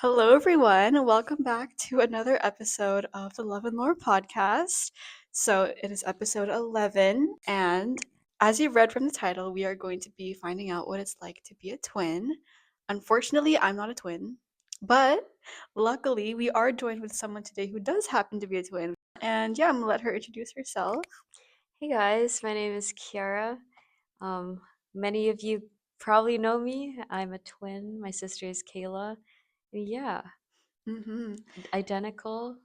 Hello, everyone. Welcome back to another episode of the Love and Lore podcast. So, it is episode 11, and as you read from the title, we are going to be finding out what it's like to be a twin. Unfortunately, I'm not a twin, but luckily, we are joined with someone today who does happen to be a twin. And yeah, I'm gonna let her introduce herself. Hey guys, my name is Kyara. Um, Many of you probably know me. I'm a twin. My sister is Kayla. Yeah, Mm-hmm. identical,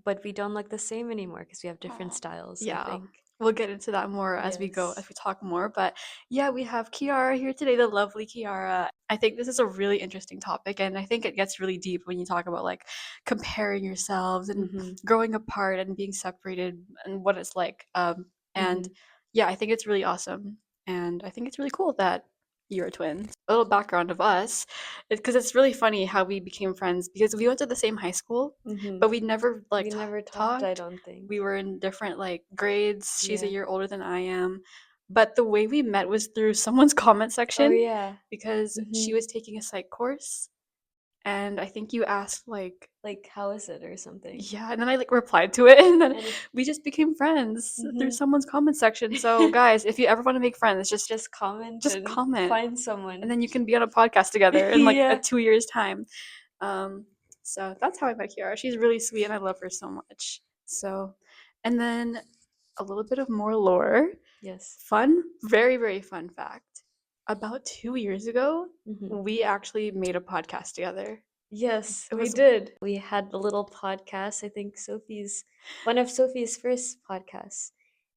but we don't look the same anymore because we have different Aw. styles, I Yeah, think. we'll get into that more as we go, as Yes. we talk more. But yeah, we have Kiara here today, the lovely Kiara. I think this is a really interesting topic, and I think it gets really deep when you talk about like comparing yourselves and Mm-hmm. growing apart and being separated and what it's like. And Mm-hmm. yeah, I think it's really awesome, and I think it's really cool that you're a twin. A little background of us, because it's really funny how we became friends because we went to the same high school, Mm-hmm. but we never like We never talked, I talked. don't think. We were in different like grades. She's a Yeah. year older than I am. But the way we met was through someone's comment Oh section yeah. because Mm-hmm. she was taking a psych course and I think you asked like Like, how is it or something? yeah, and then I like replied to it and then And we just became friends through mm-hmm. someone's comment section. So guys, if you ever want to make friends, Just comment just and comment find and someone. then you can be on a podcast together in like a Yeah. 2 years time. Um, so that's how I met Kiara. She's really sweet and I love her so much. So, and then a little bit of more lore. Yes. Fun, very, very fun fact. About 2 years ago, Mm-hmm. we actually made a podcast together. Yes, It we was did. We had the little podcast. I think one of Sophie's first podcasts.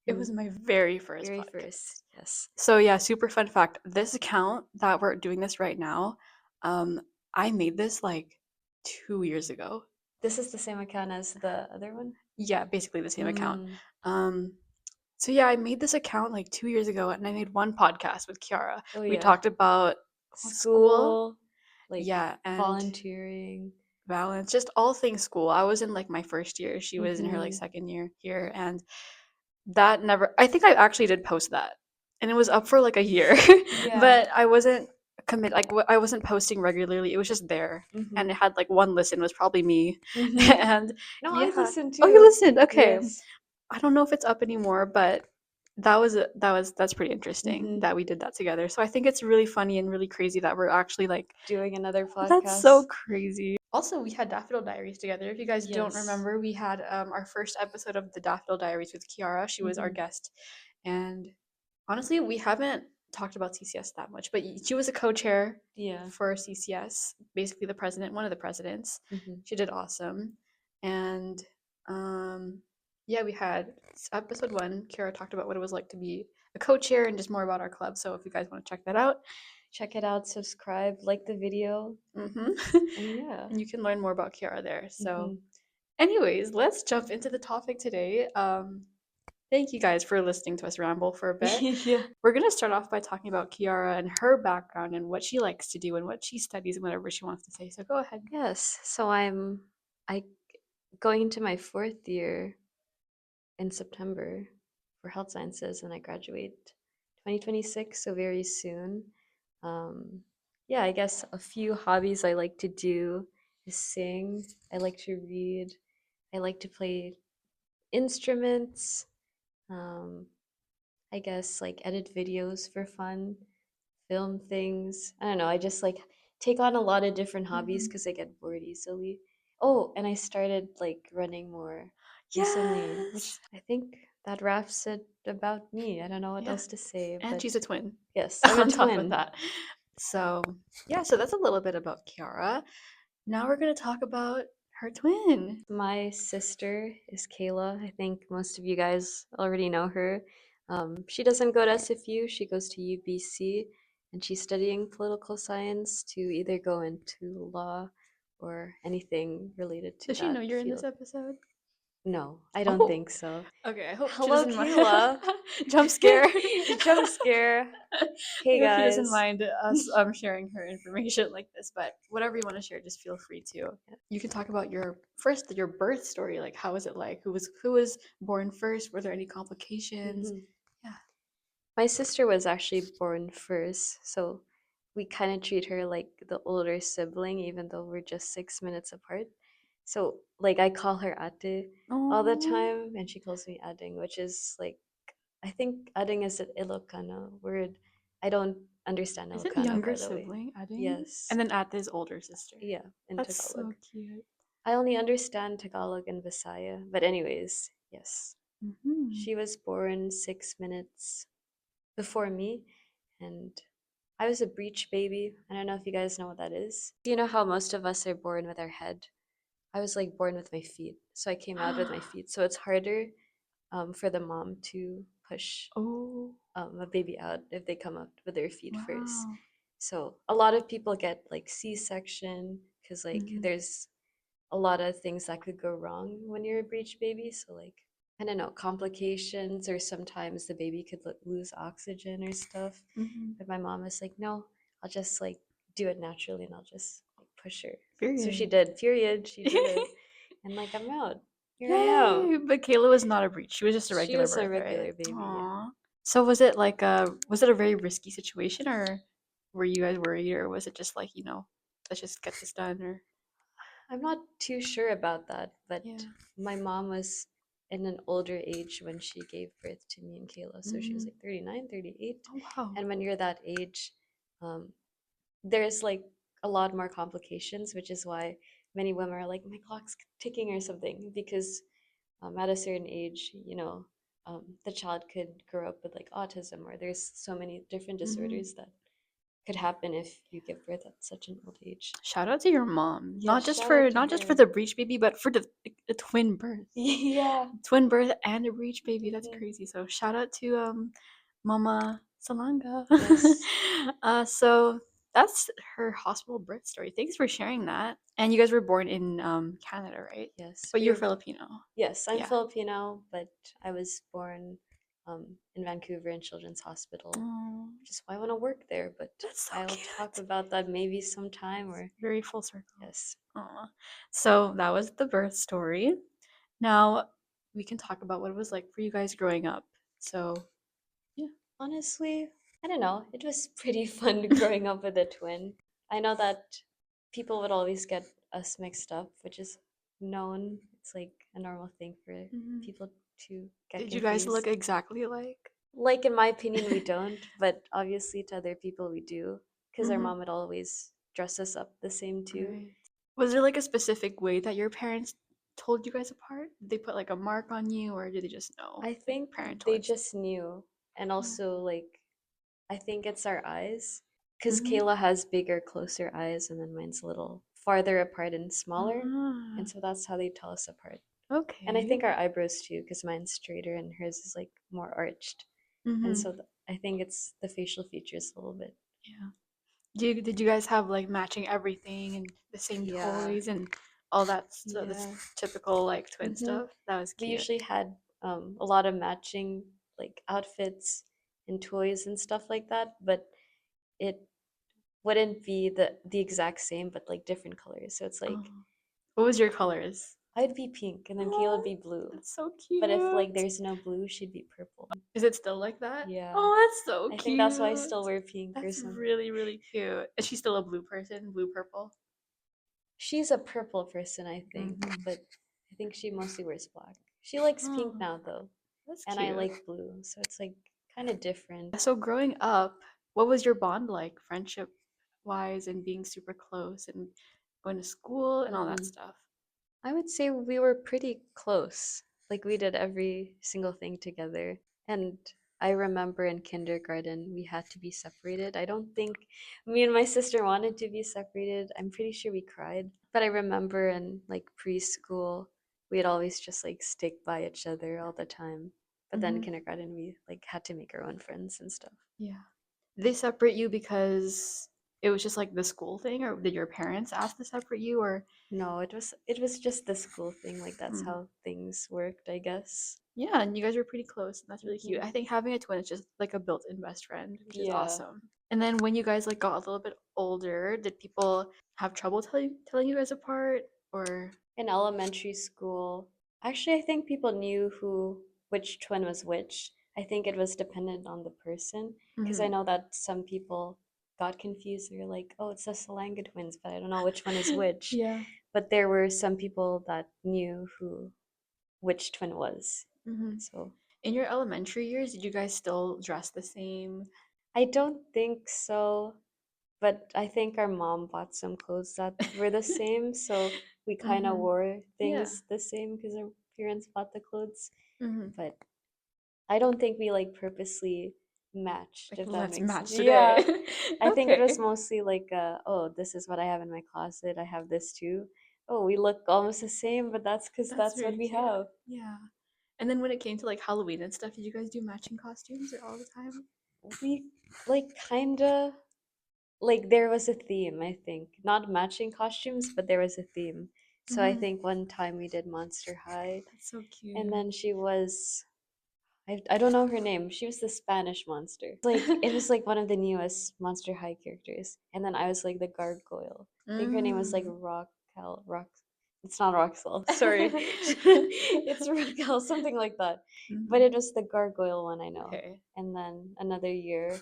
it was And my very first very podcast. first, yes. So yeah, super fun fact. This account that we're doing this right now, um, I made this like 2 years ago. This is the same account as the other one? Yeah, basically the same account. Mm. Um, so yeah, I made this account like 2 years ago, and I made one podcast with Kiara. Oh We yeah. talked about school, School, like yeah, and volunteering. balance, just all things school. I was in like my first year; she was in her like Mm-hmm. second year here, and that never. I think I actually did post that, and it was up for like a year, Yeah. but I wasn't I wasn't posting regularly. It was just there, Mm-hmm. and it had like one listen was probably me, Mm-hmm. and No, I yeah. listened Oh, you too. listened? Okay. Yes. I don't know if it's up anymore, but that's pretty interesting Mm-hmm. that we did that together. So I think it's really funny and really crazy that we're actually like Doing another that's so podcast. crazy. Also, we had Daffodil Diaries together. If you guys don't Yes. remember, we had our first episode of the Daffodil Diaries with Kiara. She was our Mm-hmm. guest, and honestly, we haven't talked about CCS that much. But she was a co-chair Yeah. for CCS, basically the president, one of the presidents. Mm-hmm. She did awesome, and um, yeah, we had episode one. Kiara talked about what it was like to be a co-chair and just more about our club. So if you guys want to check that out, Check it out, subscribe, like the video, hmm and yeah. and you can learn more about Kiara there. So, Mm-hmm. anyways, let's jump into the topic today. Thank you guys for listening to us ramble for a bit. Yeah. We're gonna start off by talking about Kiara and her background and what she likes to do and what she studies and whatever she wants to say. So go ahead. Yes. So I going into my fourth year in September for health sciences, and I graduate 2026, so very soon. Um, yeah, I guess a few hobbies I like to do is sing. I like to read. I like to play instruments. Um, I guess like edit videos for fun, film things. I don't know. I just like take on a lot of different hobbies Mhm. because I get bored easily. Oh, and I started like running more recently, Yes. which I think that wraps it about me. I don't know what Yeah. else to say, And but she's a twin yes, I'm a on top of twin. that. So, yeah, so that's a little bit about Kiara. Now we're going to talk about her twin. My sister is Kayla. I think most of you guys already know her. She doesn't go to SFU, she goes to UBC, and she's studying political science to either go into law or anything related to Does she know that you're in this field. episode? No, I don't Oh, think so. okay. I hope she Hello, doesn't mind. Kayla. Jump scare. Jump scare. I Hey hope she doesn't guys. mind us sharing her information like this, but whatever you want to share, just feel free to. You can talk about your birth story. Like, how was it like? Who was born first? Were there any complications? Mhm. Yeah. My sister was actually born first, so we kind of treat her like the older sibling, even though we're just 6 minutes apart. So like I call her ate all the Oh, time, and she calls me ading, which is like I think ading is an Ilocano word. I don't understand is it Ilocano, younger by the way. sibling adding? Yes, And then Ate's older sister. yeah, in That's Tagalog. so cute. I only understand Tagalog and Visaya, but anyways, yes. Hmm. She was born 6 minutes before me, and I was a breech baby. I don't know if you guys know what that is. You know how most of us are born with our head? I was like born with my feet, so I came out with my feet. So it's harder for the mom to push Oh, a baby out if they come out with their feet first. wow. So a lot of people get like C-section because like Hmm. there's a lot of things that could go wrong when you're a breech baby. So like I don't know, complications, or sometimes the baby could lose oxygen or stuff. Hmm. But my mom was like, no, I'll just like do it naturally and I'll just like push her. So she Period. did. Period. She did it, and like I'm out. Here I am. Yay! But Kayla was not a breech. She was just a She regular was a birth, right? regular baby. Yeah. Aw. So was it a very risky situation, or were you guys worried, or was it just like, let's just get this done, or I'm not too sure about that, but yeah. my mom was in an older age when she gave birth to me and Kayla. So she was Mm. like 39, 38. Oh wow. And when you're that age, um, there's like a lot more complications, which is why many women are like, my clock's ticking or something, because at a certain age, the child could grow up with like autism, or there's so many different Hmm. disorders that could happen if you give birth at such an old age. Shout out to your mom. Yeah, Not just shout out for to not just for her. the breech baby, but for the twin birth. Yeah. Twin birth and a breech baby. That's Mhm. crazy. So shout out to Mama Salanga. Yes. So that's her hospital birth story. Thanks for sharing that. And you guys were born in Canada, right? Yes. But We you're were. Filipino. Yes, I'm Yeah. Filipino, but I was born in Vancouver in Children's Hospital, Oh, which is why I want to work there. But that's so I'll talk cute. about that maybe sometime. Or Very full circle. yes. Aw. So that was the birth story. Now we can talk about what it was like for you guys growing up. So yeah. Honestly, I don't know. It was pretty fun growing up with a twin. I know that people would always get us mixed up, which is known. It's like a normal thing for Mhm. people to get Did you guys look confused. exactly alike? Like, in my opinion, we don't, but obviously to other people we do, because our Hmm. mom would always dress us up the same too. Right. Was there like a specific way that your parents told you guys apart? Did they put like a mark on you, or did they just know? I Like think parental they instinct? just knew. And Oh. also, like, I think it's our eyes, because Mm-hmm. Kayla has bigger, closer eyes, and then mine's a little farther apart and smaller. And Ah, so that's how they tell us apart. And I okay. think our eyebrows too, because mine's straighter and hers is like more arched. And Mm-hmm. so I think it's the facial features a little bit. Yeah. Did you guys have like matching everything and the same Yeah. toys and all that stuff? This Yeah. typical like twin Hmm. stuff. That was We cute. usually had a lot of matching like outfits and toys and stuff like that, but it wouldn't be the exact same, but like different colors. So it's like Oh. What was your colors? I'd be pink and then Kayla would Oh, be blue. that's so But if like cute. there's no blue, she'd be purple. Is it still like that? Yeah. Oh, that's so I think that's why I cute. still wear pink or That's something. really, really cute. Is she still a blue person? Blue purple? She's a purple person, I think, Mm-hmm. but I think she mostly wears black. She likes pink Oh, now though, that's and I cute. like blue, so it's like kind of different. So growing up, what was your bond like, friendship wise, and being super close and going to school and all that Hmm. stuff? I would say we were pretty close. Like we did every single thing together. And I remember in kindergarten we had to be separated. I don't think me and my sister wanted to be separated. I'm pretty sure we cried. But I remember in like preschool we'd always just like stick by each other all the time. But then Hmm. kindergarten we like had to make our own friends and stuff. Yeah. Did they separate you because it was just like the school thing, or did your parents ask to separate you, or? No, it was just the school thing. Like that's Hmm. how things worked, I guess. Yeah, and you guys were pretty close, and that's really cute. Hmm. I think having a twin is just like a built-in best friend, which is Yeah. awesome. And then when you guys like got a little bit older, did people have trouble telling you guys apart, or? In elementary school, actually, I think people knew which twin was which. I think it was dependent on the person, because I Mhm. know that some people got confused. They were like, "Oh, it's the Salanga twins," but I don't know which one is which. Yeah. But there were some people that knew who which twin was. Hmm. So In your elementary years, did you guys still dress the same? I don't think so, but I think our mom bought some clothes that were the same, so we kind of Hmm. wore Yeah. things the same because our parents bought the clothes. Hmm. But I don't think we like purposely matched, Like, if that let's makes sense. match Yeah. today. I think it was Okay. mostly like, oh, this is what I have in my closet. I have this too. Oh, we look almost the same, but that's because That's that's what very we cute. have. Yeah. And then when it came to like Halloween and stuff, did you guys do matching costumes or all the time? We like kinda like there was a theme, I think. Not matching costumes, but there was a theme. So I Hmm. think one time we did Monster High, That's so and cute. then she was I don't know her name. She was the Spanish monster. Like it was like one of the newest Monster High characters. And then I was like the gargoyle. I think her name was like Mm. Rock. It's not Roxel. Sorry, it's Raquel, something like that. But Hmm. it was the gargoyle one I know. Okay. And then another year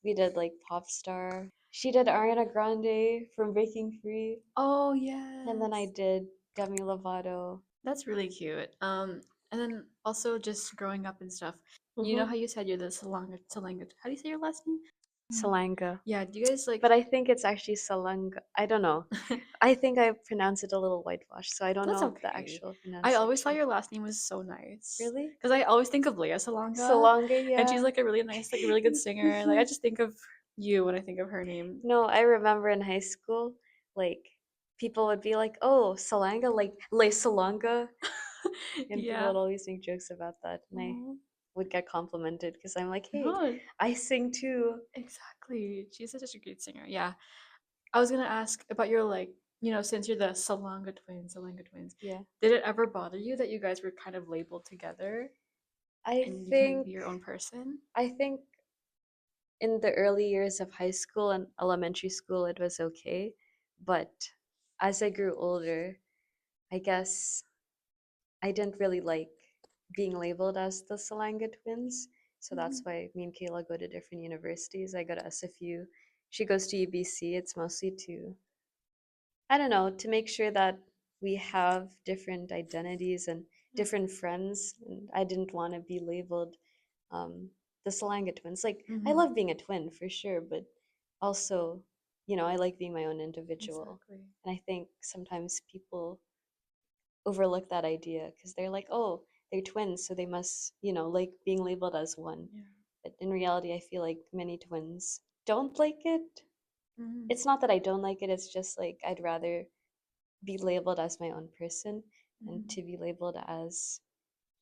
we did like pop star. She did Ariana Grande from Breaking Free, Oh, and then I yes. did Demi Lovato. That's really cute. And then also just growing up and stuff. You know Mm-hmm. how you said you're the Salanga. How do you say your last name? Mm. Salanga. Yeah, do you guys like But I think it's actually Salanga. I don't know. I think I pronounce it a little whitewashed, so I don't That's know the okay. actual I always thought pronunciation. your last name was so nice. Really? Because I always think of Leia Salonga, Salanga, and she's yeah. like a really nice, like a really good singer. Like I just think of you when I think of her name. No, I remember in high school, like people would be like, "Oh, Salanga, like Le Salanga," and people Yeah. would always make jokes about that, and I Oh, would get complimented because I'm like, "Hey, no, I sing too." exactly. She's such a great singer. Yeah. I was gonna ask about your like, since you're the Salanga twins, Yeah. did it ever bother you that you guys were kind of labeled together I and you couldn't think be your own person? I think in the early years of high school and elementary school it was okay, but as I grew older, I guess I didn't really like being labeled as the Salanga twins. So that's Mhm. why me and Kayla go to different universities. I go to SFU. She goes to UBC. It's mostly to, I don't know, to make sure that we have different identities and Yeah. different friends. And I didn't want to be labeled um, the Salanga twins. Like, I Hmm. love being a twin for sure, but also, I like being my own individual. Exactly. And I think sometimes people overlook that idea because they're like, oh, they're twins, so they must, like being labeled as one. Yeah. But in reality, I feel like many twins don't like it. Hmm. It's not that I don't like it, it's just like I'd rather be labeled as my own person than Hmm. to be labeled as,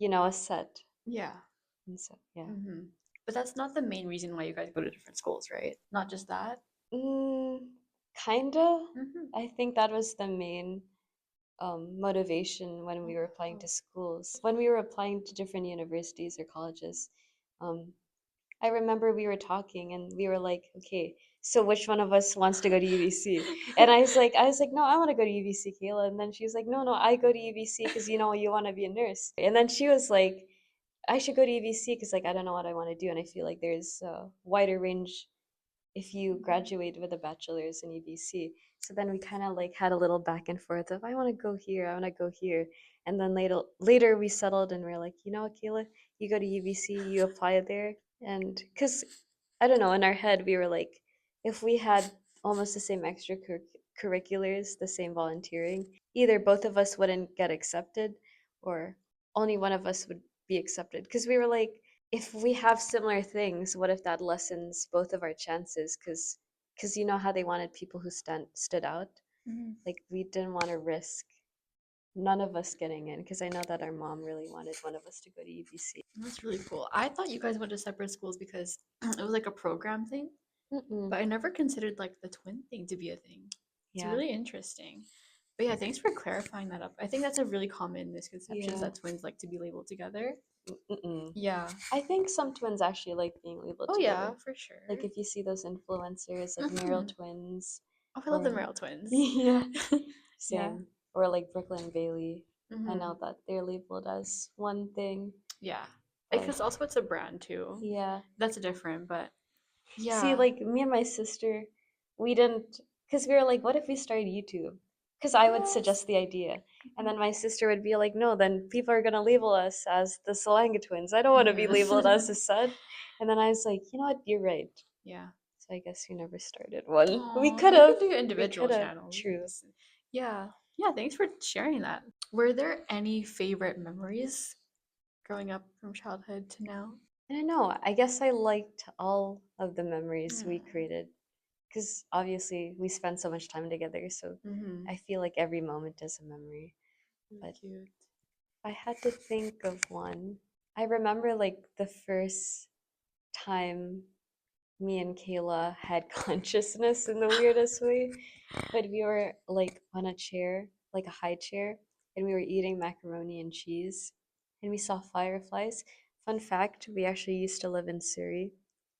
a set. Yeah. And so, yeah. Hmm. But that's not the main reason why you guys go to different schools, right? Not just that. Mm, kinda. Hmm. I think that was the main motivation when Oh, we were applying wow. to schools. When we were applying to different universities or colleges, um, I remember we were talking and we were like, okay, so which one of us wants to go to UBC? And I was like, no, I want to go to UBC, Kayla. And then she was like, no, no, I go to UBC because you want to be a nurse. And then she was like, I should go to UBC because like I don't know what I want to do, and I feel like there's a wider range if you graduate with a bachelor's in UBC. So then we kind of like had a little back and forth of I want to go here, I want to go here, and then later we settled and we're like, you know what, Kayla, you go to UBC, you apply there, and because I don't know, in our head we were like, if we had almost the same extracurriculars, the same volunteering, either both of us wouldn't get accepted, or only one of us would be accepted. Because we were like, if we have similar things, what if that lessens both of our chances? Because you know how they wanted people who stood out. Hmm. Like we didn't want to risk none of us getting in because I know that our mom really wanted one of us to go to UBC. That's really cool. I thought you guys went to separate schools because it was like a program thing, Mm-mm. but I never considered like the twin thing to be a thing. It's Yeah, really interesting. But yeah, thanks for clarifying that up. I think that's a really common misconception is yeah. that twins like to be labeled together. Mm-mm. Yeah. I think some twins actually like being labeled Oh together. yeah, for Like sure. if you see those influencers like Meryl Hmm. twins, Oh, I love the or Merrill twins. yeah, Yeah. same, or like Brooklyn Bailey. I Hmm. know that they're labeled as one thing, Yeah. but Because also it's a brand too. yeah. That's different, but See, yeah. like me and my sister, we didn't, because we were like, what if we start YouTube? Because I would Yes. suggest the idea. And then my sister would be like, no, then people are going to label us as the Salanga twins. I don't want to be labeled as a son. And then I was like, you know what? You're right. Yeah. So I guess we never started one. We Oh, could you have. can do We individual could have. channels. True. Yeah. Yeah, thanks for sharing that. Were there any favorite memories growing up from childhood to now? I don't know. I guess I liked all of the memories we Mm. created because obviously we spent so much time together. So Mm-hmm. I feel like every moment is a memory. But Cute. if I had to think of one, I remember like the first time me and Kayla had consciousness in the weirdest way. But we were like on a chair, like a high chair, and we were eating macaroni and cheese, and we saw fireflies. Fun fact, we actually used to live in Surrey.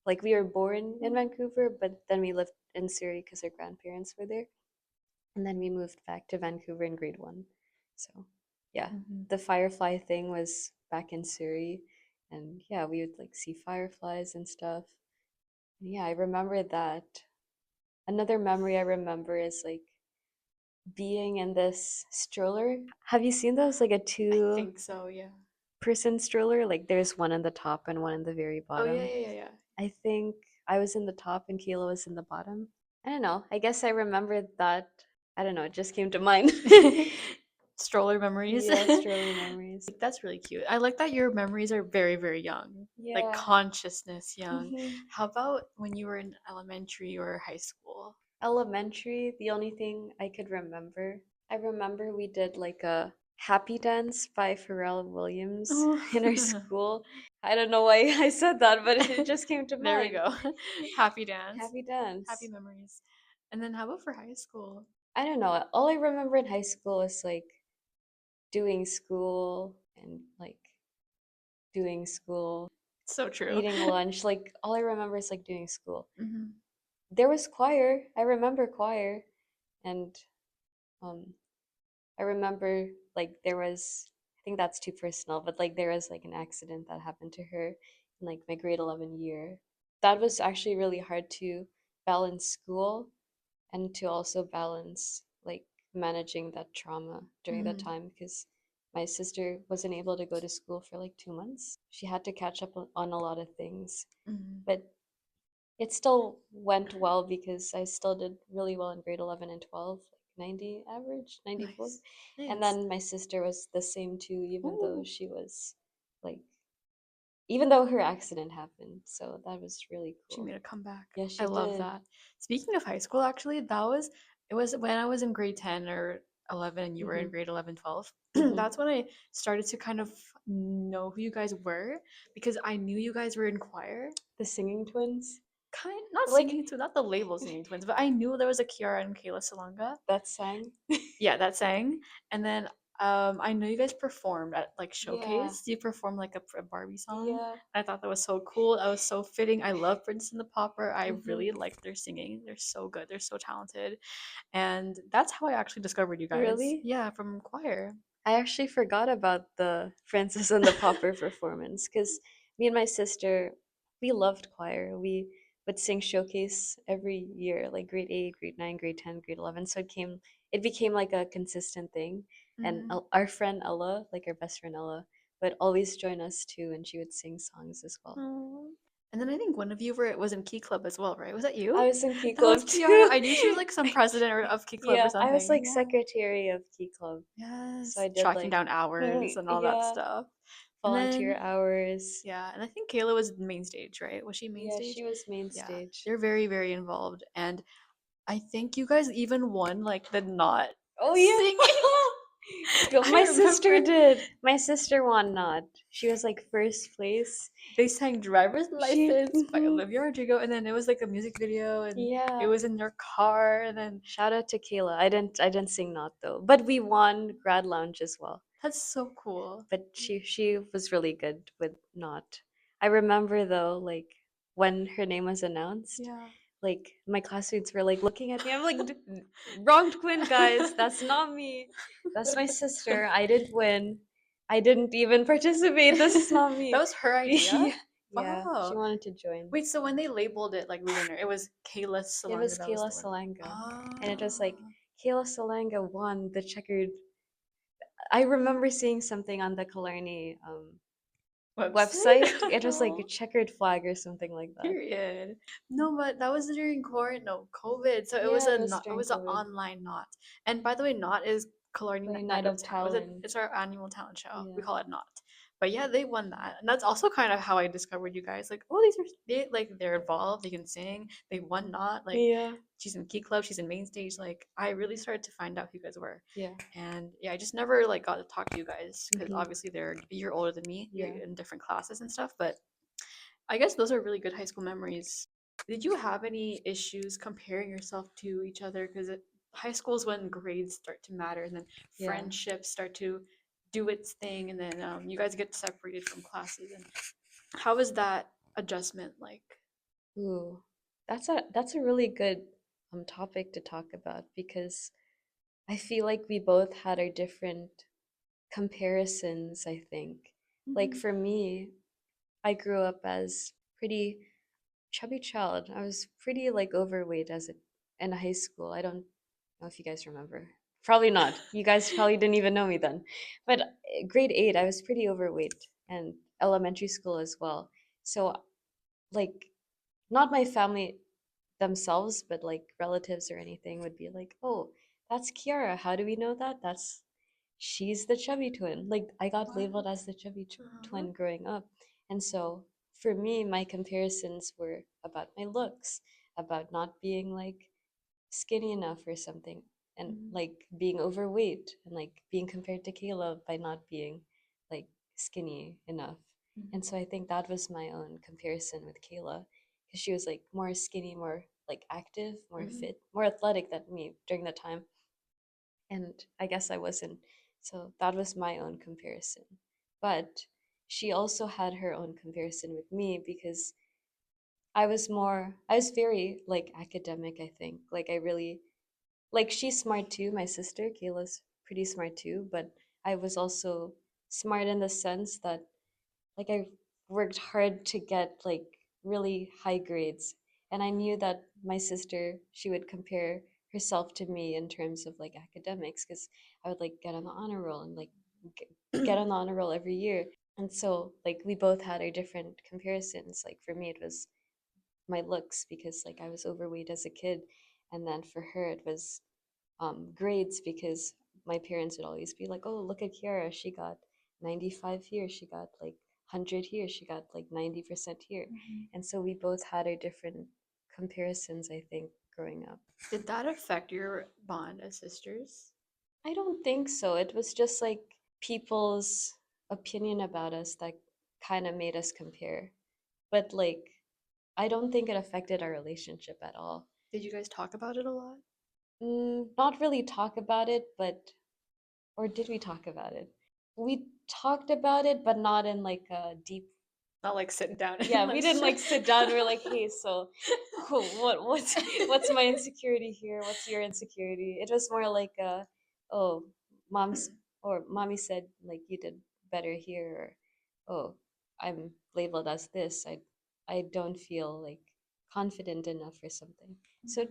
Like we were born in Vancouver, but then we lived in Surrey because our grandparents were there. And then we moved back to Vancouver in grade one. So yeah, Mm-hmm. the firefly thing was back in Surrey. And yeah, we would like see fireflies and stuff. And yeah, I remember that. Another memory I remember is like being in this stroller. Have you seen those? Like a I two think so, yeah. person stroller? Like there's one in the top and one in the very Oh, yeah, bottom. yeah, yeah, I think I was in the top and Kayla was in the bottom. I don't know. I guess I remembered that. I don't know. It just came to mind. yeah. Stroller memories. Yeah, stroller memories. That's really cute. I like that your memories are very, very young, like Yeah. consciousness young. Mhm. How about when you were in elementary or high school? Elementary, the only thing I could remember, I remember we did like a happy dance by Pharrell Williams Oh. in our school. I don't know why I said that, but it just came to There we mind. go. Happy dance. Happy Happy dance. memories. And then how about for high school? I don't know. All I remember in high school is like doing school and like doing school, So true. eating lunch. Like all I remember is like doing school. Hmm. There was choir. I remember choir, and um, I remember like there was. I think that's too personal, but like there was like an accident that happened to her in like my grade 11 year. That was actually really hard to balance school and to also balance like managing that trauma during that Hmm. time because my sister wasn't able to go to school for like 2 months. She had to catch up on a lot of things, Hmm. but it still went well because I still did really well in grade 11 and 12, like 90 average, 94. Nice. And Nice. then my sister was the same too, even though Ooh. she was like, even though her accident happened. So that was really She cool. made a comeback. Yeah, I she love did. that. Speaking of high school, actually, it was when I was in grade 10 or 11 and you were in Hmm. grade 11, 12. Hmm. That's when I started to kind of know who you guys were because I knew you guys were in choir. The singing twins. Kind not Like, singing twins, not the label singing twins, but I knew there was a Kiara and Kayla Salanga. that sang. Yeah, that sang. And then I know you guys performed at like Yeah. Showcase. You performed like a Barbie song. Yeah. I thought that was so cool. That was so fitting. I love Princess and the Pauper. I Hmm. really like their singing. They're so good. They're so talented. And that's how I actually discovered you guys. Really? Yeah, from choir. I actually forgot about the Francis and the Pauper performance because me and my sister, we loved choir. We would sing showcase every year, like grade 8, grade 9, grade 10, grade 11. So it became like a consistent thing. And Mm-hmm. Our friend Ella, like our best friend Ella, would always join us too, and she would sing songs as well. And then I think one of you was in Key Club as well, right? Was that I you? was in Key That was Club Kiara. too. I knew she was like some president of Key Club or Yeah, I was something. like Yeah. secretary of Key Club. So Yes. I did Tracking like, down hours and all that yeah, stuff. And volunteer then hours. yeah, and I think Kayla was main stage, right? Was she main Yeah, stage? she was main Yeah. stage. They're very, very involved. And I think you guys even won like the not Oh singing. yeah. But I my sister remember did. My sister won not. She was like first place. they sang Driver's She License by Olivia Rodrigo, and then it was like a music video, and it yeah. was in their car, and then Shout out to Kayla. I didn't sing not though. But we won Grad Lounge as well. that's so cool. But she was really good with not. I remember though, like when her name was announced, Yeah. like my classmates were like looking at me. I'm like, wrong twin, guys. That's not me. That's my sister. I didn't win. I didn't even participate. This is not That me. was her idea? Yeah. Yeah, she Wow. wanted to join. Wait, so when they labeled it like the winner, it was Kayla It Salanga was that was Kyara the winner. Salanga. And it was like, Ah. Kyara Salanga won the checkered. I remember seeing something on the Killarney website. Website? It was like a No. checkered flag or something like that. Period. No, but that was during quarantine, no, COVID. So it was Yeah, a it was not, it during was an COVID. online knot. And by the way, knot is Killarney Like Night Night of of Talent. Was it? Talent. It's our annual talent show. We Yeah. call it knot. But yeah, they won that, and that's also kind of how I discovered you guys. Like, oh, these are they're involved. They can sing. They won knot. Like, Yeah. she's in Key Club. She's in Main Stage. Like, I really started to find out who you guys were. Yeah. And yeah, I just never like got to talk to you guys because Hmm. obviously they're a year older than me. You're Yeah. in different classes and stuff. But I guess those are really good high school memories. Did you have any issues comparing yourself to each other? Because high school is when grades start to matter, and then Yeah. friendships start to do its thing, and then you guys get separated from classes. And how was that adjustment like? Ooh. That's a really good topic to talk about because I feel like we both had our different comparisons, I think. Like Mm-hmm. for me, I grew up as pretty chubby child. I was pretty like overweight as a in high school. I don't know if you guys remember. Probably not. You guys probably didn't even know me then. But grade 8, I was pretty overweight and elementary school as well. So like not my family themselves, but like relatives or anything would be like, "Oh, that's Kiara. How do we know that? That's she's the chubby twin." Like I got labeled What? as the chubby Uh-huh. twin growing up. And so for me, my comparisons were about my looks, about not being like skinny enough or something, and Mm-hmm. like being overweight and like being compared to Kayla by not being like skinny enough. And so I think that was my own comparison with Kayla because she was like more skinny, more like active, more Mm-hmm. fit, more athletic than me during that time. And I guess I wasn't. So that was my own comparison. But she also had her own comparison with me because I was very like academic, I think. Like I really like she's smart too, my sister Kayla's pretty smart too, but I was also smart in the sense that like I worked hard to get like really high grades, and I knew that my sister, she would compare herself to me in terms of like academics because I would like get on the honor roll and like get on the honor roll every year. And so like we both had our different comparisons. Like for me it was my looks because like I was overweight as a kid, and then for her it was grades because my parents would always be like, "Oh, look at Kiara, she got 95 here, she got like 100 here, she got like 90% here." Mm-hmm. And so we both had our different comparisons, I think, growing up. Did that affect your bond as sisters? I don't think so. It was just like people's opinion about us that kind of made us compare. But like, I don't think it affected our relationship at all. Did you guys talk about it a lot? Not really talk about it, but or did we talk about it? We talked about it, but not in like a deep. Not like sitting down and Yeah, we let's. didn't like sit down. We're like, hey, so what's my insecurity here? What's your insecurity? It was more like oh, mom's or mommy said like you did better here, or oh, I'm labeled as this. I don't feel like confident enough or something. So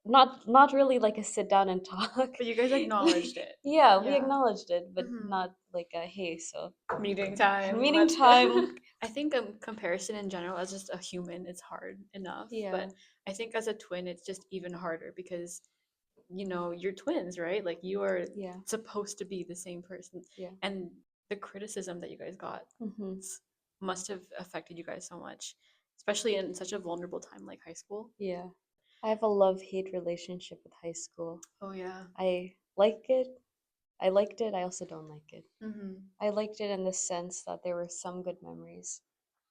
not really like a sit down and talk. But you guys acknowledged it. Yeah, we Yeah. acknowledged it, but Hmm. not like a hey, so Meeting time. meeting Let's go. time. I think comparison in general as just a human is hard enough, Yeah, but I think as a twin it's just even harder because you're twins, right? Like you are yeah, supposed to be the same person, yeah. and the criticism that you guys got Hmm. must have affected you guys so much, especially in such a vulnerable time like high school. Yeah. I have a love-hate relationship with high school. Oh yeah. I like it. I liked it. I also don't like it. Mm-hmm. I liked it in the sense that there were some good memories.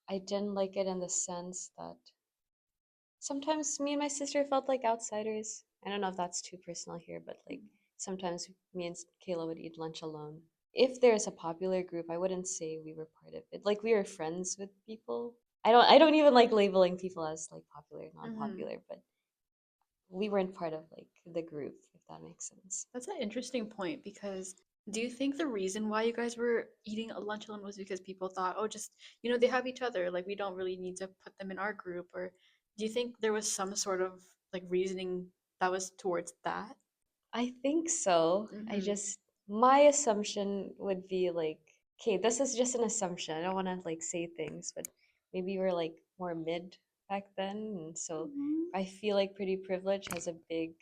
I didn't like it in the sense that sometimes me and my sister felt like outsiders. I don't know if that's too personal here, but like sometimes me and Kayla would eat lunch alone. If there's a popular group, I wouldn't say we were part of it. Like we were friends with people. I don't even like labeling people as like popular, Mm-hmm. non-popular, but we weren't part of like the group, if that makes sense. That's an interesting point because Do you think the reason why you guys were eating a lunch alone was because people thought, oh, just, they have each other, like we don't really need to put them in our group? Or do you think there was some sort of like reasoning that was towards that? I think so. Mm-hmm. My assumption would be like, okay, this is just an assumption. I don't want to like say things, but maybe we're like more mid back then. And so Hmm. I feel like pretty privilege has a big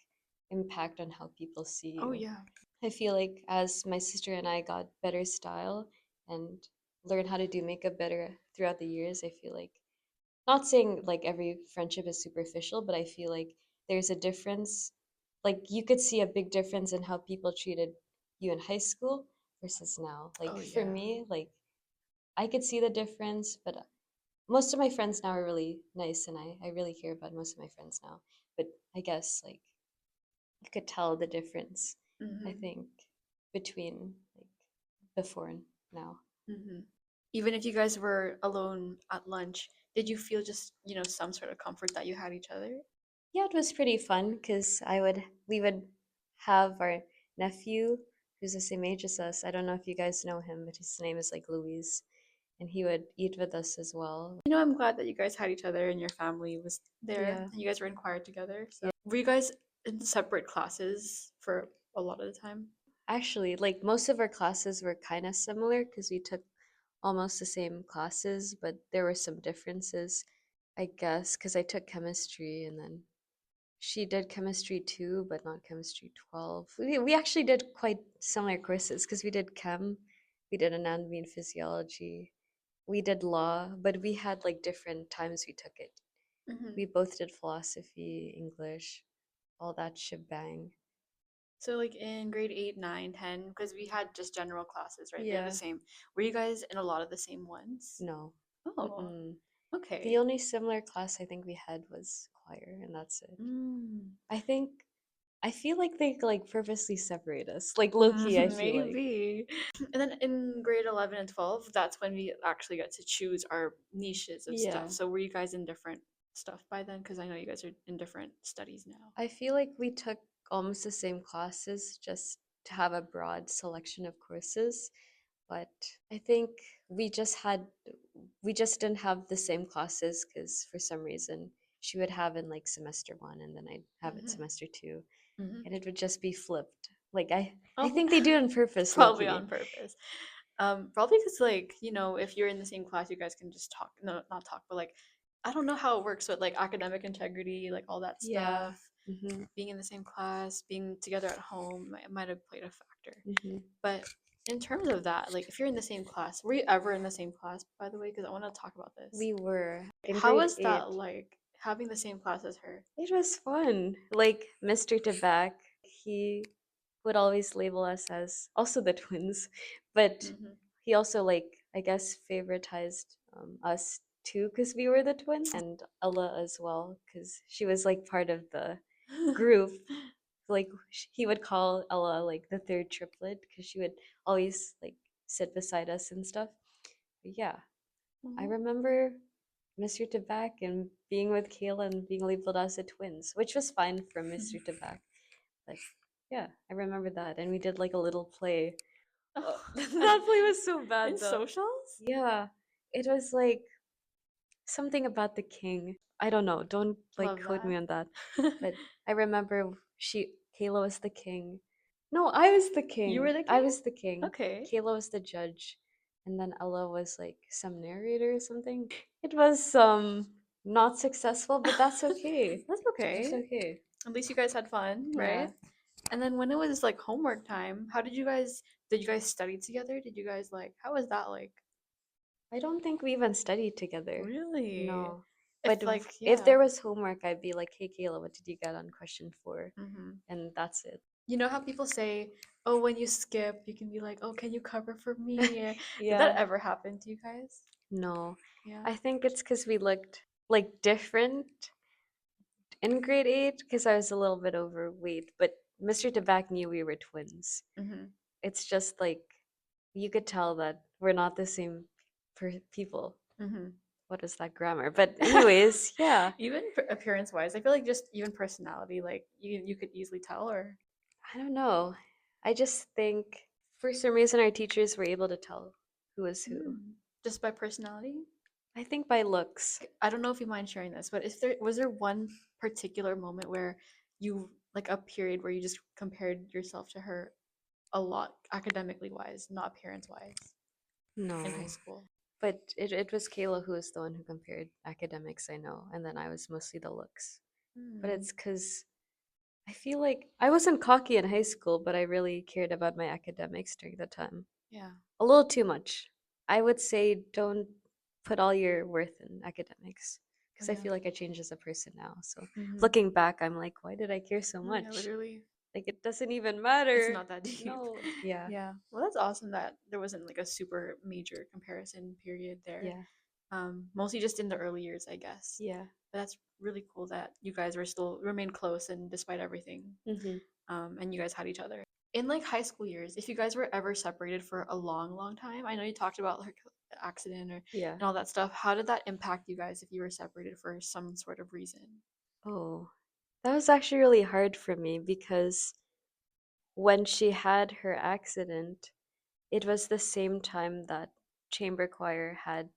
impact on how people see Oh, you. yeah. I feel like as my sister and I got better style and learned how to do makeup better throughout the years, I feel like not saying like every friendship is superficial, but I feel like there's a difference. Like you could see a big difference in how people treated you in high school versus now. Like Oh, for yeah. me, like I could see the difference, but most of my friends now are really nice and I really care about most of my friends now. But I guess like you could tell the difference, I Mm-hmm. think, between like before and now. Mm-hmm. Even if you guys were alone at lunch, did you feel just, some sort of comfort that you had each other? Yeah, it was pretty fun because we would have our nephew who's the same age as us. I don't know if you guys know him, but his name is like Louise, and he would eat with us as well. I'm glad that you guys had each other and your family was there Yeah. and you guys were in choir together. So, were you guys in separate classes for a lot of the time? Actually, like most of our classes were kind of similar because we took almost the same classes, but there were some differences, I guess, because I took chemistry and then she did chemistry 2, but not chemistry 12. We actually did quite similar courses because we did chem, we did anatomy and physiology, we did law, but we had like different times we took it. Hmm. We both did philosophy, English, all that shebang. So, like in grade 8, 9, 10, because we had just general classes, right? They're the Yeah, same. Were you guys in a lot of the same ones? no. Oh, Mm-mm. The okay. only similar class I think we had was choir, and that's it. Mm. I think I feel like they like purposely separate us. Like low key, I feel like. Maybe. And then in grade 11 and 12, that's when we actually got to choose our niches of stuff. Yeah. So were you guys in different stuff by then? Because I know you guys are in different studies now. I feel like we took almost the same classes just to have a broad selection of courses, but I think we just had we just didn't have the same classes because for some reason she would have in like semester 1 and then I'd have it Hmm. semester 2 Hmm. and it would just be flipped. Like I Oh, think they do it on purpose, low probably key. on purpose. Probably because, like, if you're in the same class, you guys can just talk. No, not talk, but like, I don't know how it works with like academic integrity, like all that Yeah. stuff. Mm-hmm. Being in the same class, being together at home, might have played a factor. Mm-hmm. But in terms of that, like, if you're in the same class, were you ever in the same class, by the way? Because I want to talk about this. We were in How grade was that 8. like having the same class as her? It was fun. Like Mr. Tobak, he would always label us as also the twins, but Mm-hmm. he also like I guess favoritized us too because we were the twins, and Ella as well because she was like part of the group. Like he would call Ella like the third triplet because she would always like sit beside us and stuff. But yeah, I Mhm. remember Mr. Tobak and being with Kayla and being labeled as the twins, which was fine for Mr. Tobak. But yeah, I remember that. And we did like a little play. Oh, Oh. that play was so In bad though. socials? Yeah, it was like something about the king. I don't know. Don't like Love quote me that. on that. But I remember Kayla was the king. No, I was the You king. were the I king? was the king. Okay. Kayla was the judge. And then Ella was like some narrator or something. It was not successful, but that's okay. That's That's okay. okay. At least you guys had fun, Yeah. right? And then when it was like homework time, how did you guys study together? Did you guys like how was that like? I don't think we even studied together. Really? No. But If like if yeah. there was homework, I'd be like, "Hey, Kayla, what did you get on question 4?" Hmm. And that's it. You know how people say, "Oh, when you skip, you can be like, "Oh, can you cover for me?" Did that Yeah. ever happen to you guys? No. Yeah. I think it's because we looked like different in grade 8 because I was a little bit overweight, but Mr. Tobak knew we were twins. Hmm. It's just like you could tell that we're not the same people. Hmm. What is that grammar? But anyways, yeah. Even appearance wise, I feel like just even personality, like you could easily tell or I don't know. I just think. For some reason, our teachers were able to tell who was who. Just by personality? I think by looks. I don't know if you mind sharing this, but if there was there one particular moment where you like a period where you just compared yourself to her a lot academically wise, not appearance wise in high No. school? But it was Kayla who was the one who compared academics, I know, and then I was mostly the looks. But Hmm. it's because I feel like I wasn't cocky in high school, but I really cared about my academics during the time. Yeah. A little too much. I would say don't put all your worth in academics Oh because I yeah. feel like I changed as a person now. So Mm-hmm. looking back, I'm like, why did I care so Oh yeah, much? literally. Like it doesn't even It's matter. not that deep. No. Yeah. Yeah. Well, that's awesome that there wasn't like a super major comparison period there. Yeah. Mostly just in the early years, I guess. Yeah. But that's really cool that you guys were still remained close and despite everything, Mhm. and you guys had each other. In like high school years, if you guys were ever separated for a long, long time, I know you talked about like accident or Yeah. and all that stuff. How did that impact you guys if you were separated for some sort of reason? Oh, that was actually really hard for me because when she had her accident, it was the same time that chamber choir had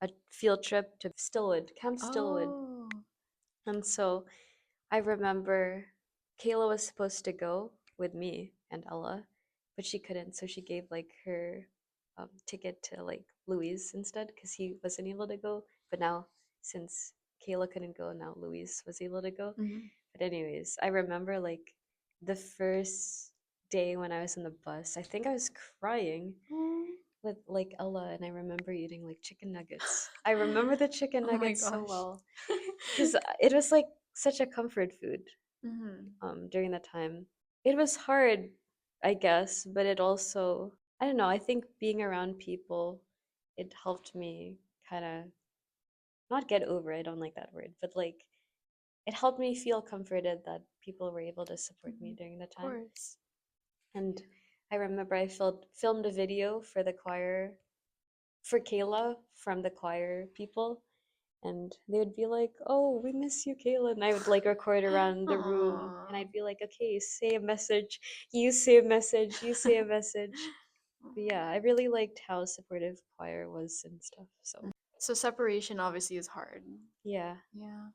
a field trip to Stillwood, Camp Stillwood. Oh. And so I remember Kayla was supposed to go with me and Ella, but she couldn't. So she gave like her ticket to like Louise instead because he wasn't able to go. But now, since Kayla couldn't go, now Louise was able to go. Hmm. But, anyways, I remember like the first day when I was in the bus, I think I was crying with like Ella, and I remember eating like chicken nuggets. I remember the chicken Oh my nuggets so gosh. well because it was like such a comfort food Hmm. during that time. It was hard, I guess, but it also, I don't know, I think being around people, it helped me kind of not get over, I don't like that word, but like it helped me feel comforted that people were able to support me Hmm. during the Of time. course. And I remember I filmed a video for the choir, for Kayla from the choir people, and they would be like, "Oh, we miss you, Kayla." And I would like record around the room, and Aww. I'd be like, "Okay, say a message. You say a message. You say a message." But yeah, I really liked how supportive choir was and stuff. So So separation obviously is hard. yeah, Yeah.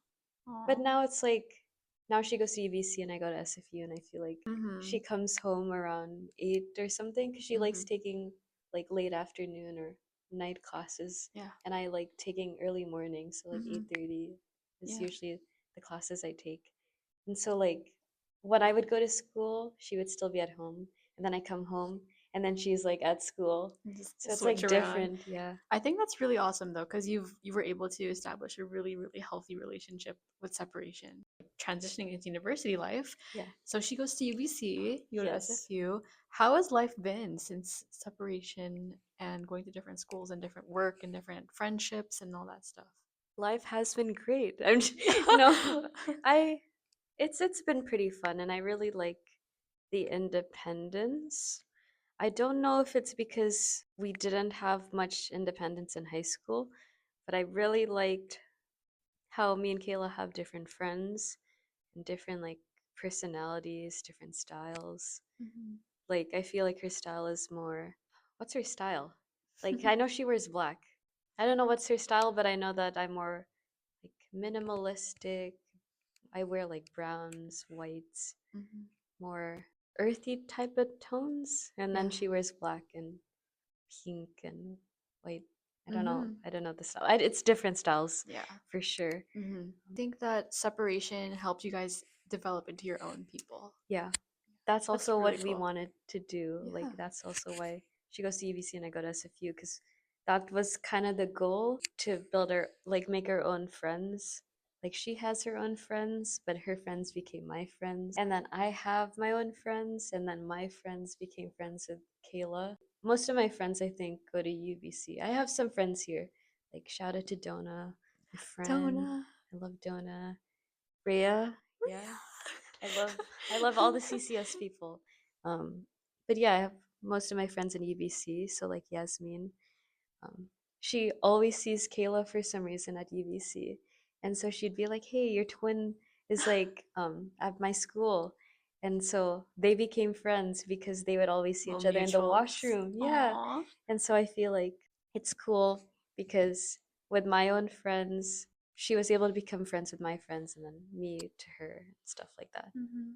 but Aw. now it's like now she goes to UBC and I go to SFU, and I feel like she Mhm. comes home around 8 or something because she likes Mhm. taking like late afternoon or night classes, Yeah. and I like taking early morning, so like Mhm. 8:30 is Yeah. usually the classes I take. And so like when I would go to school, she would still be at home, and then I come home, and then she's like at school. Just So it's switch like around. different, yeah. I think that's really awesome though, because you were able to establish a really really healthy relationship with separation. Transitioning into university life, Yeah. so she goes to UBC, you go to Yes. SFU. How has life been since separation and going to different schools and different work and different friendships and all that stuff? Life has been great. I'm just, no, I it's been pretty fun, and I really like the independence. I don't know if it's because we didn't have much independence in high school, but I really liked how me and Kayla have different friends and different like personalities, different styles. Mhm. Like I feel like her style is more, what's her style? Like I know she wears black. I don't know what's her style, but I know that I'm more like minimalistic. I wear like browns, whites, Mhm. more earthy type of tones, and then Yeah. she wears black and pink and white. I don't know. Mhm. I don't know the style. It's different styles Yeah. for sure. I think that separation helped you guys develop into your own people. Yeah, that's That's also really what we cool. wanted to do. Like Yeah. that's also why she goes to UBC and I go to SFU because that was kind of the goal to build her, like make her own friends. Like she has her own friends, but her friends became my friends. And then I have my own friends, and then my friends became friends with Kayla. Most of my friends, I think, go to UBC. I have some friends here. Like shout out to Donna, my friend. Donna. I love Donna. Rhea, yeah. I love I love all the CCS people. Um, but yeah, I have most of my friends in UBC. So like Yasmin, um, she always sees Kayla for some reason at UBC, and so she'd be like, "Hey, your twin is like at my school," And so they became friends because they would always see Little each other in the mutuals. washroom. Yeah. Aw. And so I feel like it's cool because with my own friends, she was able to become friends with my friends and then me to her and stuff like that. Hmm.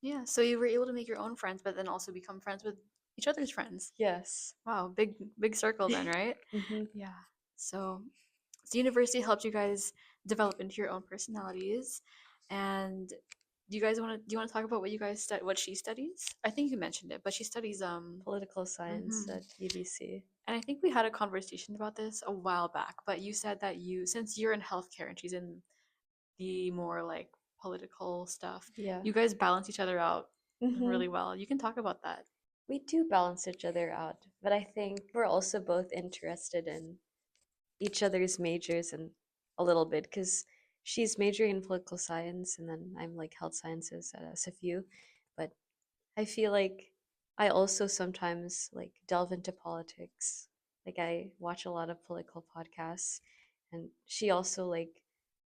Yeah, so you were able to make your own friends, but then also become friends with each other's friends. Yes. Wow, big circle then, right? Hmm. Yeah. So, so university helped you guys develop into your own personalities. And do you want to talk about what you guys what she studies? I think you mentioned it, but she studies Political science mhm. at UBC. And I think we had a conversation about this a while back, but you said that since you're in healthcare and she's in the more like political stuff, Yeah. you guys balance each other out Hmm. really well. You can talk about that. We do balance each other out, but I think we're also both interested in each other's majors and a little bit because she's majoring in political science and then I'm like health sciences at SFU. But I feel like I also sometimes like delve into politics. Like I watch a lot of political podcasts and she also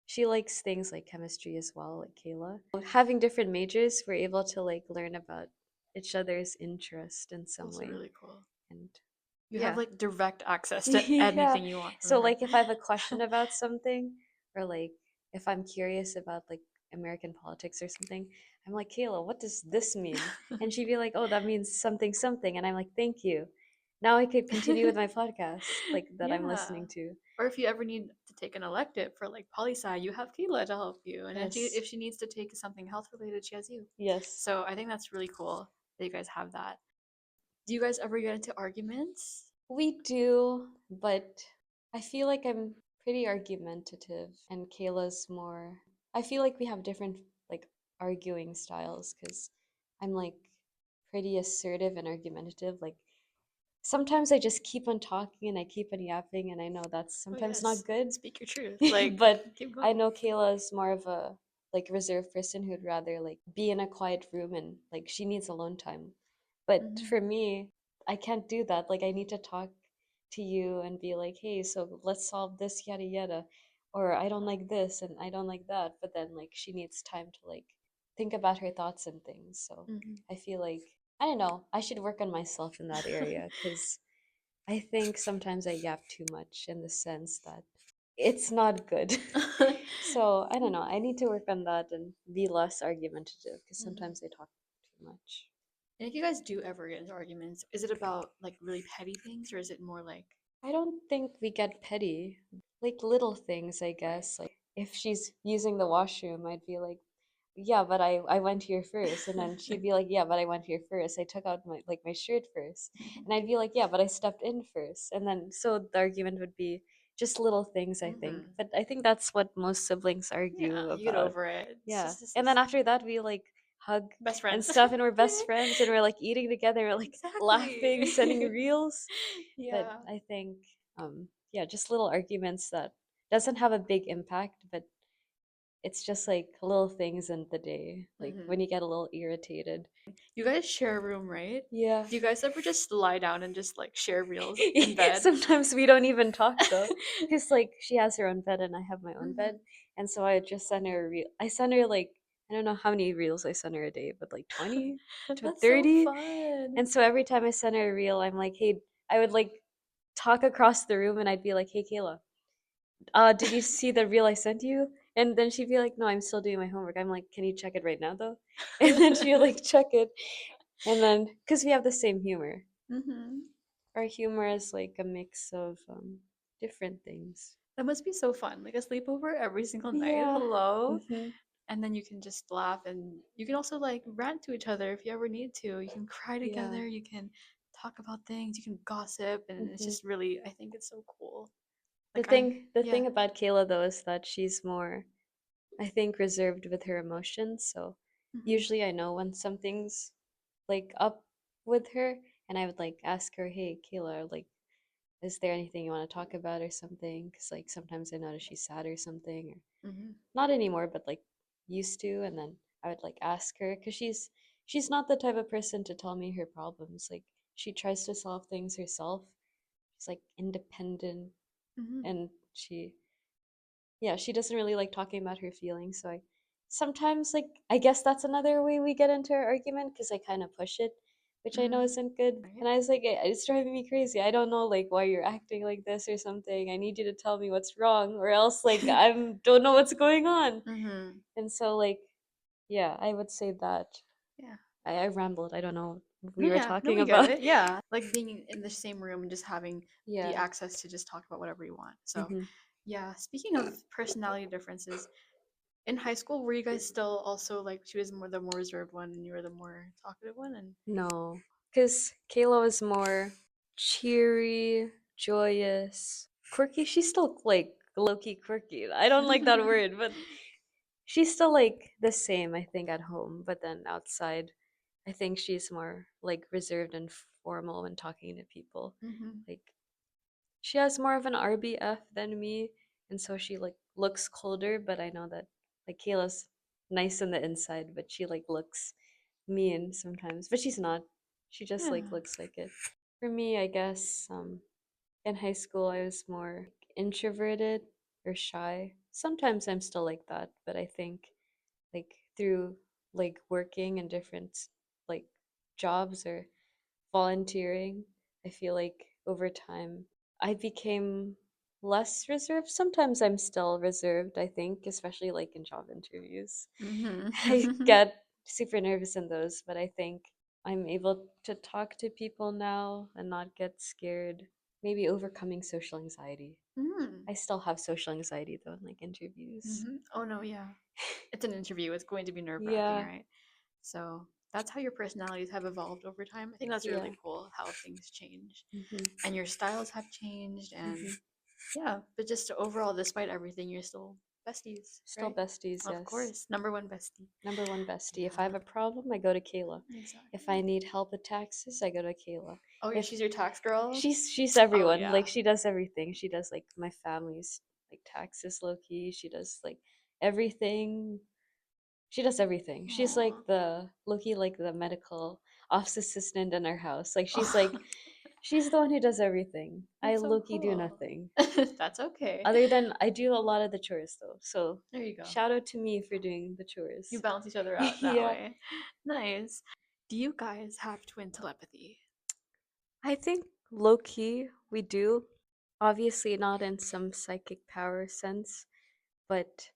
she likes things like chemistry as well, like Kayla. Having different majors, we're able to like learn about each other's interest in It's some also way. really cool. And You have yeah. like direct access to Yeah. anything you want from So her. like if I have a question about something or like if I'm curious about like American politics or something, I'm like, Kayla, what does this mean? And she'd be like, oh, that means something something. And I'm like, thank you. Now I could continue with my podcast like that I'm Yeah. listening to. Or if you ever need to take an elective for like poli sci, you have Kayla to help you. And Yes. if she needs to take something health related, she has you. Yes. So I think that's really cool that you guys have that. Do you guys ever get into arguments? We do, but I feel like I'm pretty argumentative and Kayla's more. I feel like we have different like arguing styles because I'm like pretty assertive and argumentative. Like sometimes I just keep on talking and I keep on yapping and I know that's Oh sometimes yes, not good. speak your truth. Like But keep I going. know Kayla is more of a like reserved person who'd rather like be in a quiet room and like she needs alone time. But Hmm. for me, I can't do that. Like I need to talk to you and be like, hey, so let's solve this yada yada. Or I don't like this and I don't like that. But then like she needs time to like think about her thoughts and things. So Hmm. I feel like I don't know, I should work on myself in that area because I think sometimes I yap too much in the sense that it's not good. So I don't know. I need to work on that and be less argumentative because Hmm. sometimes I talk too much. And if you guys do ever get into arguments, is it about like really petty things or is it more like I don't think we get petty. Like little things, I right? guess. Like if she's using the washroom, I'd be like, yeah, but I went here first. And then she'd be like, yeah, but I went here first. I took out my shirt first. And I'd be like, yeah, but I stepped in first. And then so the argument would be just little things, I think. Hmm. But I think that's what most siblings argue Yeah, you get about. over it. It's Yeah. just And then after that we like hug best and friends. stuff and we're best friends and we're like eating together, we're like laughing, sending Exactly. reels. But Yeah. I think yeah, just little arguments that doesn't have a big impact, but it's just like little things in the day, like Hmm. when you get a little irritated. You guys share a room, right? Yeah. Do you guys ever just lie down and just like share reels in bed? Sometimes we don't even talk though, because like she has her own bed and I have my own bed, Hmm. and so I just send her a reel. I send her like I don't know how many reels I send her a day, but like 20 to That's so 30. fun. And so every time I send her a reel, I'm like, hey, I would like talk across the room and I'd be like, hey, Kayla, did you see the reel I sent you? And then she'd be like, no, I'm still doing my homework. I'm like, can you check it right now though? And then she'd like check it. And then, because we have the same humor, Hmm. our humor is like a mix of different things. That must be so fun. Like a sleepover every single night. Yeah. Hello. Hmm. And then you can just laugh and you can also like rant to each other if you ever need to. You can cry Yeah. together, you can talk about things, you can gossip, and it's Hmm. just really, I think it's so cool. The Like I, thing, the yeah. thing about Kayla though is that she's more, I think, reserved with her emotions. So Hmm. usually I know when something's like up with her, and I would like ask her, "Hey, Kayla, like, is there anything you want to talk about or something?" Because like sometimes I notice she's sad or something, or Hmm. not anymore, but like used to, and then I would like ask her because she's not the type of person to tell me her problems. Like she tries to solve things herself. She's like independent, Hmm. and she yeah, she doesn't really like talking about her feelings, so sometimes, like, I guess that's another way we get into our argument because I kind of push it, which I know Mm-hmm. isn't good. Right. And I was like, It's driving me crazy. I don't know, like, why you're acting like this or something. I need you to tell me what's wrong, or else, like, I don't know what's going on. Mm-hmm. And so, like, yeah, I would say that. Yeah. I rambled. I don't know what we No, were yeah. No, talking we get about. it. Yeah. Like being in the same room and just having the Yeah. access to just talk about whatever you want. So, Hmm. yeah. Speaking of personality differences, in high school, were you guys still also like she was more the more reserved one and you were the more talkative one? And No, because Kayla was more cheery, joyous, quirky. She's still like low key quirky. I don't like that word, but she's still like the same, I think, at home. But then outside, I think she's more like reserved and formal when talking to people. hmm Like she has more of an RBF than me, and so she like looks colder. But I know that like Kayla's nice on the inside, but she like looks mean sometimes, but she's not. She just like Yeah. looks like it. For me, I guess in high school I was more introverted or shy. Sometimes I'm still like that, but I think like through like working in different like jobs or volunteering, I feel like over time I became less reserved. Sometimes I'm still reserved, I think, especially like in job interviews. I hmm get super nervous in those, but I think I'm able to talk to people now and not get scared. Maybe overcoming social anxiety. mm I still have social anxiety though in like interviews. Oh no, yeah. It's an interview. It's going to be nerve-wracking, Yeah, right? So that's how your personalities have evolved over time. I think that's yeah. really cool how things change Hmm. and your styles have changed and Hmm. yeah, but just overall, despite everything, you're still besties, Still right? besties, Of yes. course, number one bestie. Number one bestie. If I Yeah, have a problem, I go to Kayla. If I exactly. need help with taxes, I go to Kayla. Oh, yeah, If she's your tax girl. she's Oh everyone. yeah. Like she does everything. She does like my family's like taxes low key. She does like everything. She does everything. She's Aw. like the low key like the medical office assistant in our house. Like Oh, she's the one who does everything. I that's so low key do cool. nothing. That's okay. Other than I do a lot of the chores though. So There you go. shout out to me for doing the You chores. balance each other out that Yeah. way. Nice. Do you guys have twin telepathy? I think low key we do. Obviously not in some psychic power sense, but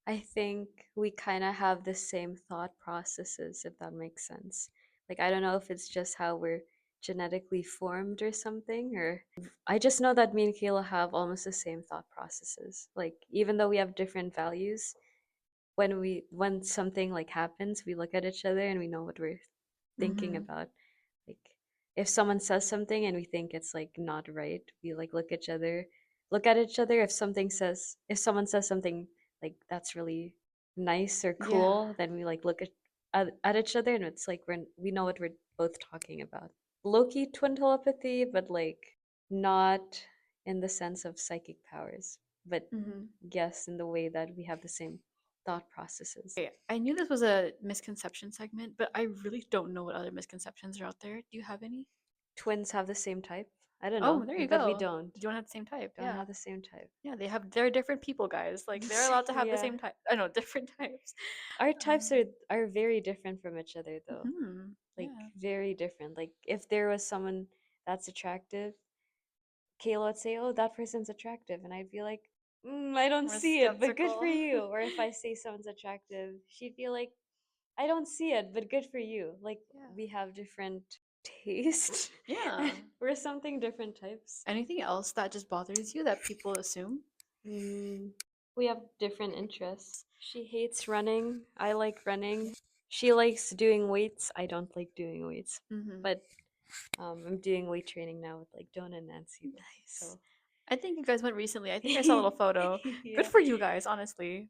I think we kind of have the same thought processes, if that makes sense. Like, I don't know if it's just how we're genetically formed or something, or I just know that me and Kayla have almost the same thought processes. Like, even though we have different values, when something like happens, we look at each other and we know what we're thinking Mm-hmm. about. Like if someone says something and we think it's like not right, we like look at each other. If someone says something like that's really nice or Yeah. cool, then we like look at each other and it's like we know what we're both talking about. Low-key twin telepathy, but like not in the sense of psychic powers, but Mm-hmm. yes, in the way that we have the same thought processes. Okay, I knew this was a misconception segment, but I really don't know what other misconceptions are out there. Do you have any? Twins have the same type? I don't Oh, know, there you but we go. don't. You don't have the same type. Don't Yeah. have the same type. Yeah, they're different people, guys. Like they're allowed to have the Yeah. same type. I know, different types. Our types Um, are very different from each other though. Like yeah. very different. Like if there was someone that's attractive, Kayla would say, "Oh, that person's attractive," and I'd be like, "I don't More see it, but good for skeptical. you." Or if I say someone's attractive, she'd be like, "I don't see it, but good for you." Like Yeah. we have different taste. Yeah. We're something different types. Anything else that just bothers you that people assume? Mm, we have different interests. She hates running. I like running. She likes doing weights. I don't like doing weights. Mm-hmm. But I'm doing weight training now with like Donna and Nancy though. Nice. So I think you guys went recently. I think I saw a little photo. Good yeah, for you guys, honestly.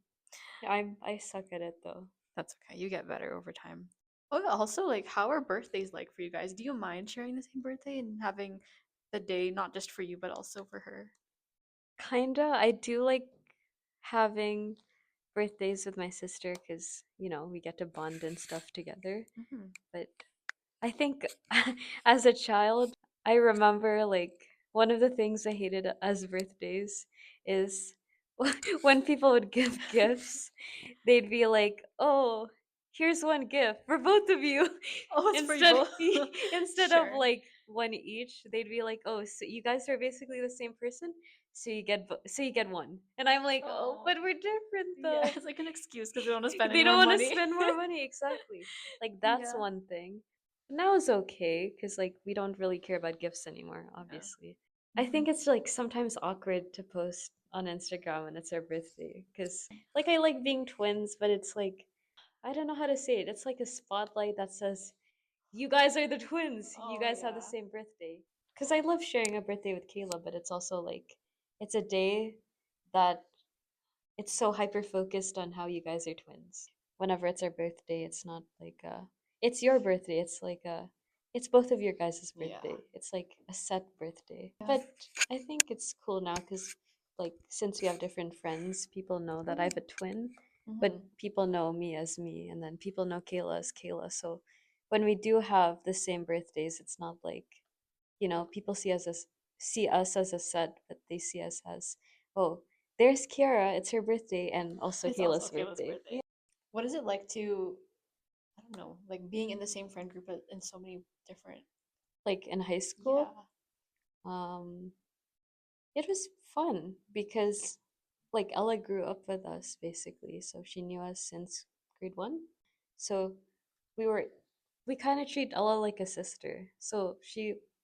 I suck at it though. That's okay. You get better over time. Oh, yeah. Also, like, how are birthdays like for you guys? Do you mind sharing the same birthday and having the day not just for you but also for her? Kinda. I do like having birthdays with my sister because we get to bond and stuff together. Mm-hmm. But I think as a child, I remember like one of the things I hated as birthdays is when people would give gifts, they'd be like, "Oh, here's one gift for both of you." Oh, it's for you Instead both. instead of Sure. like one each, they'd be like, "Oh, so you guys are basically the same person, so you get one." And I'm like, "Oh, Oh, but we're different yeah, though." it's like an excuse because they don't want to spend any They don't more want to money. spend more money, exactly. Like that's Yeah. one thing. Now it's okay because like we don't really care about gifts anymore, Yeah. obviously. I think it's like sometimes awkward to post on Instagram when it's our birthday because like I like being twins, but it's like I don't know how to say it. It's like a spotlight that says, "You guys are the twins. You Oh, guys have the yeah. same birthday." Because I love sharing a birthday with Kayla, but it's also like it's a day that it's so hyper focused on how you guys are twins. Whenever it's our birthday, it's not like it's your birthday. It's like it's both of your guys' Yeah. birthday. It's like a set birthday. Yeah. But I think it's cool now because like since we have different friends, people know that I have a twin, but Mhm. people know me as me, and then people know Kayla as Kayla. So when we do have the same birthdays, it's not like people see us as a set, but they see us as, oh, there's Kiara, it's her birthday, and also It's also Kayla's Kayla's birthday. birthday. What is it like to, I don't know, like being in the same friend group but in so many different? Like in high Yeah. school, um, it was fun because like Ella grew up with us basically, so she knew us since grade one. So we were we kind of treat Ella like a sister. So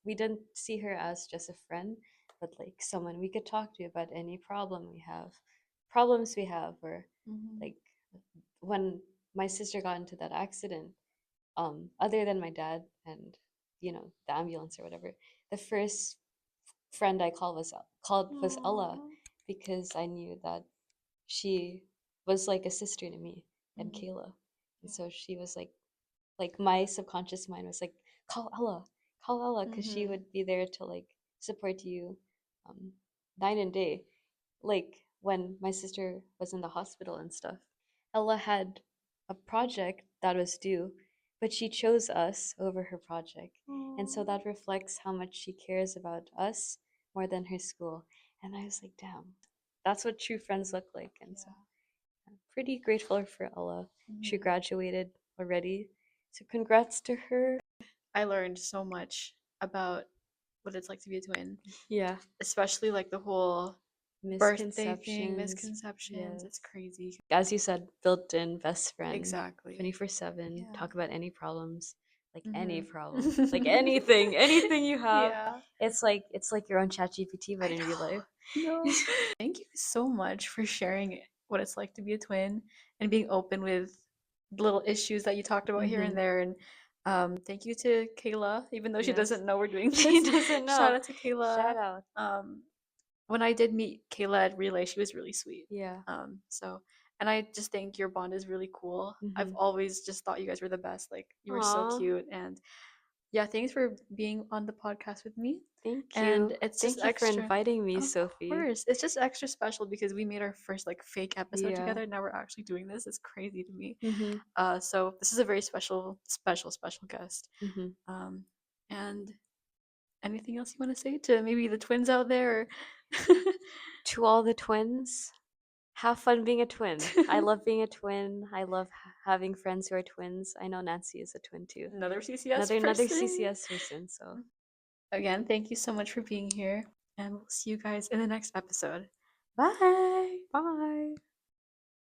we didn't see her as just a friend, but like someone we could talk to about any problems we have, or Mhm. like when my sister got into that accident, other than my dad and the ambulance or whatever, the first friend I called was Ella Aw. because I knew that she was like a sister to me and Mhm. Kayla. And Yeah. so she was like my subconscious mind was like, call Ella, because she Mhm. would be there to like support you um, night and day. Like when my sister was in the hospital and stuff, Ella had a project that was due, but she chose us over her project. And so Aw. that reflects how much she cares about us more than her school. And I was like, damn, that's what true friends look like. And so Yeah. I'm pretty grateful for Ella. She Mhm. graduated already. So congrats to her. I learned so much about what it's like to be a twin, Yeah. especially like the whole birthday thing, Misconceptions. misconceptions. It's Yes. crazy. As you said, built in best friend, Exactly. 24/7, Yeah. talk about any problems, like any Mhm. problem, like anything you have. Yeah. It's like your own chat GPT, I but in real life. know. No. Thank you so much for sharing what it's like to be a twin and being open with little issues that you talked about here and Mm-hmm. there. And thank you to Kayla, even though she Yes. doesn't know we're doing She this. doesn't Shout know. out to Kayla. Shout out. Um, when I did meet Kayla at Relay, she was really sweet. Yeah. So, and I just think your bond is really cool. I've Mm-hmm. always just thought you guys were the best. Like, you were so Aw. cute. And yeah, thanks for being on the podcast with me. Thank And you. it's just Thank you for extra, inviting me, of Sophie. course, it's just extra special because we made our first like fake episode Yeah. together. Now we're actually doing this. It's crazy to me. Mm-hmm. So this is a very special guest. Mm-hmm. Um, and anything else you want to say to maybe the twins out there? To all the twins, have fun being a twin. I love being a twin. I love having friends who are twins. I know Nancy is a twin too. Another CCS Another person. CCS person. So Again, thank you so much for being here, and we'll see you guys in the next episode. bye. Bye.